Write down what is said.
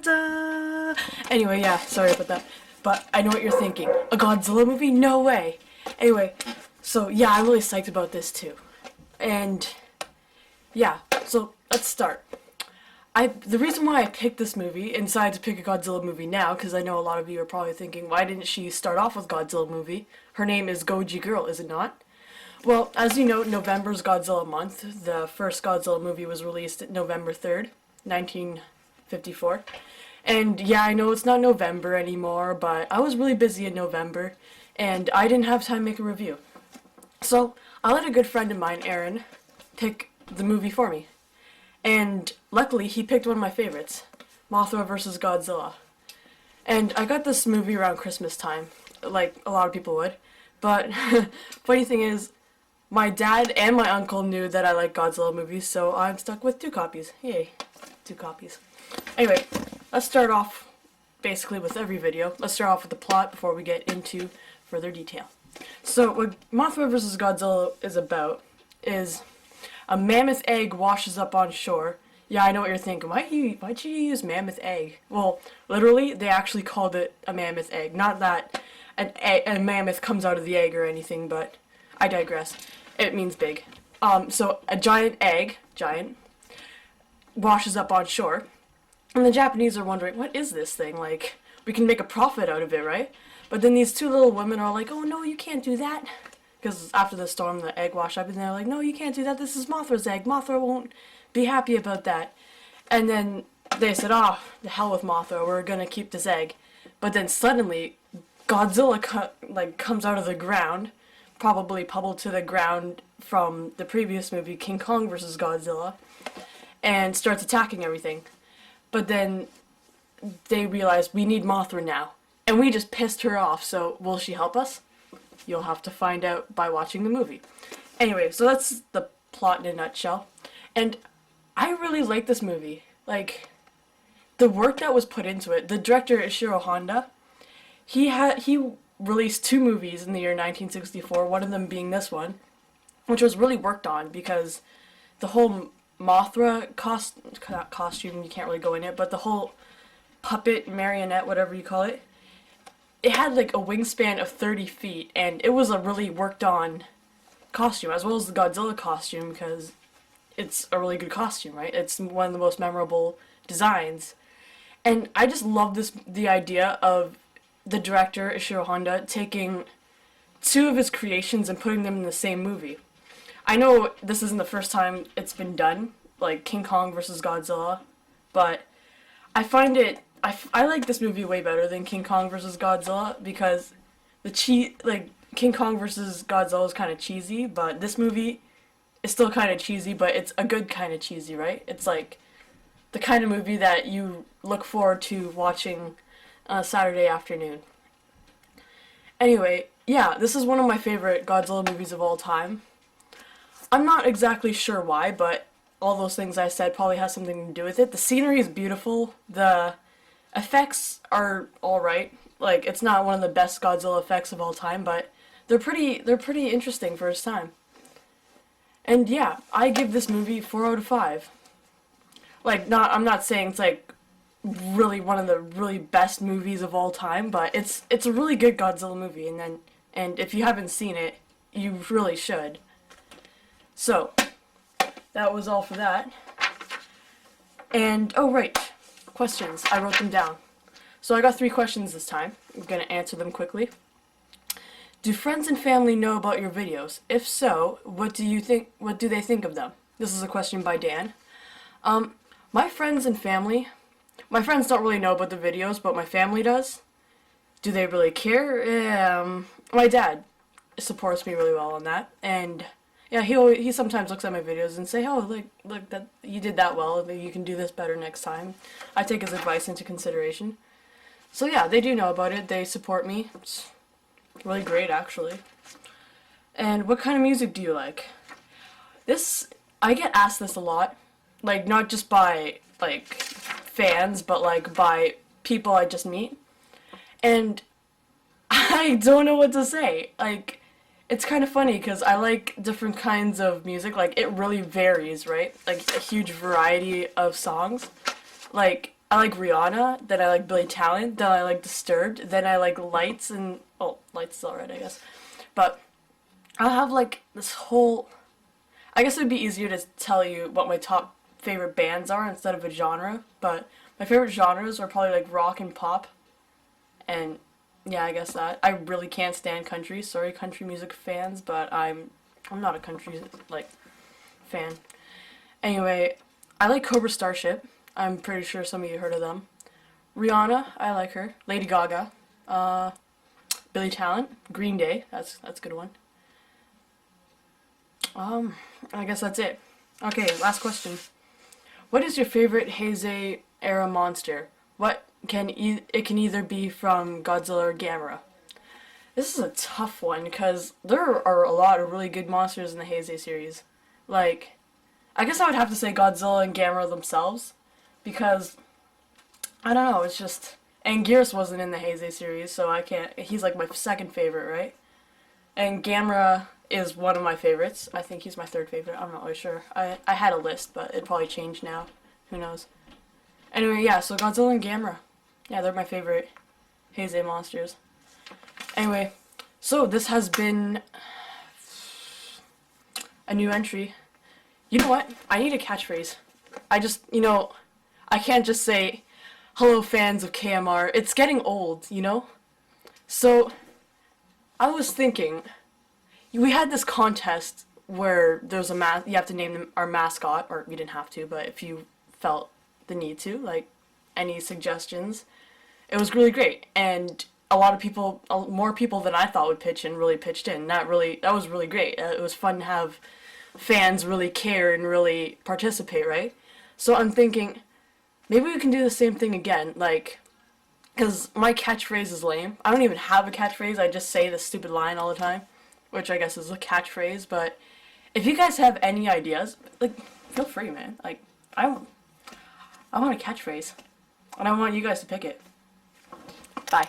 dun, dun. Anyway, yeah, sorry about that. But I know what you're thinking. A Godzilla movie? No way. Anyway, so yeah, I'm really psyched about this too. And yeah, so let's start. The reason why I picked this movie and decided to pick a Godzilla movie now, because I know a lot of you are probably thinking, why didn't she start off with Godzilla movie? Her name is Goji Girl, is it not? Well, as you know, November's Godzilla month. The first Godzilla movie was released November 3rd, 1954. And yeah, I know it's not November anymore, but I was really busy in November, and I didn't have time to make a review. So, I let a good friend of mine, Aaron, pick the movie for me. And luckily, he picked one of my favorites, Mothra vs. Godzilla. And I got this movie around Christmas time, like a lot of people would. But funny thing is, my dad and my uncle knew that I like Godzilla movies, so I'm stuck with 2 copies. Yay, 2 copies. Anyway, let's start off basically with every video. Let's start off with the plot before we get into further detail. So what Mothra vs. Godzilla is about is a mammoth egg washes up on shore. Yeah, I know what you're thinking. Why'd you use mammoth egg? Well, literally, they actually called it a mammoth egg. Not that a mammoth comes out of the egg or anything, but I digress. It means big. So a giant egg, washes up on shore. And the Japanese are wondering, what is this thing? Like, we can make a profit out of it, right? But then these 2 little women are like, oh no, you can't do that. Because after the storm, the egg washed up, and they're like, no, you can't do that. This is Mothra's egg. Mothra won't be happy about that. And then they said, oh, the hell with Mothra. We're going to keep this egg. But then suddenly, Godzilla comes out of the ground, probably pebbled to the ground from the previous movie, King Kong vs. Godzilla, and starts attacking everything. But then they realize we need Mothra now. And we just pissed her off, so will she help us? You'll have to find out by watching the movie. Anyway, so that's the plot in a nutshell. And I really like this movie. Like, the work that was put into it. The director, Ishiro Honda, he released 2 movies in the year 1964, one of them being this one, which was really worked on because the whole Mothra costume, you can't really go in it, but the whole puppet, marionette, whatever you call it, it had like a wingspan of 30 feet, and it was a really worked on costume, as well as the Godzilla costume, because it's a really good costume, right? It's one of the most memorable designs. And I just love the idea of the director, Ishiro Honda, taking 2 of his creations and putting them in the same movie. I know this isn't the first time it's been done, like King Kong vs. Godzilla, but I find I like this movie way better than King Kong vs. Godzilla because King Kong vs. Godzilla is kind of cheesy, but this movie is still kind of cheesy, but it's a good kind of cheesy, right? It's like the kind of movie that you look forward to watching on a Saturday afternoon. Anyway, yeah, this is one of my favorite Godzilla movies of all time. I'm not exactly sure why, but all those things I said probably has something to do with it. The scenery is beautiful. The effects are alright. Like, it's not one of the best Godzilla effects of all time, but they're pretty interesting for its time. And yeah, I give this movie 4 out of 5. Like, I'm not saying it's like really one of the really best movies of all time, but it's a really good Godzilla movie, and if you haven't seen it, you really should. So, that was all for that. And, oh right, questions. I wrote them down. So I got 3 questions this time. I'm going to answer them quickly. Do friends and family know about your videos? If so, what do they think of them? This is a question by Dan. My friends don't really know about the videos, but my family does. Do they really care? My dad supports me really well on that, and yeah, he sometimes looks at my videos and say, oh, look that you did that well, maybe you can do this better next time. I take his advice into consideration. So yeah, they do know about it, they support me. It's really great, actually. And what kind of music do you like? I get asked this a lot, like, not just by, like, fans, but, like, by people I just meet. And I don't know what to say. Like, it's kind of funny, because I like different kinds of music. Like, it really varies, right? Like, a huge variety of songs. Like, I like Rihanna, then I like Billy Talent, then I like Disturbed, then I like Lights and Lights is alright, I guess. But I'll have like this whole. I guess it would be easier to tell you what my top favorite bands are instead of a genre. But my favorite genres are probably like rock and pop, and yeah, I guess that. I really can't stand country. Sorry, country music fans, but I'm not a country like fan. Anyway, I like Cobra Starship. I'm pretty sure some of you heard of them. Rihanna, I like her. Lady Gaga, Billy Talent, Green Day. That's a good one. I guess that's it. Okay, last question. What is your favorite Heisei era monster? It can either be from Godzilla or Gamera. This is a tough one because there are a lot of really good monsters in the Heisei series. Like, I guess I would have to say Godzilla and Gamera themselves because I don't know. It's just and Gearus wasn't in the Heisei series, so I can't. He's like my second favorite, right? And Gamera is one of my favorites. I think he's my third favorite. I'm not really sure. I had a list, but it probably changed now. Who knows? Anyway, yeah, so Godzilla and Gamera. Yeah, they're my favorite Heisei monsters. Anyway, so this has been a new entry. You know what? I need a catchphrase. I can't just say, hello fans of KMR. It's getting old, you know? So, I was thinking, we had this contest where there's you have to name our mascot, or you didn't have to, but if you felt the need to, like, any suggestions, it was really great, and a lot of people, more people than I thought would pitch in, really pitched in. That was really great. It was fun to have fans really care and really participate, right? So I'm thinking, maybe we can do the same thing again, like, because my catchphrase is lame. I don't even have a catchphrase, I just say the stupid line all the time, which I guess is a catchphrase, but if you guys have any ideas, like, feel free, man. Like, I want a catchphrase, and I want you guys to pick it. Bye.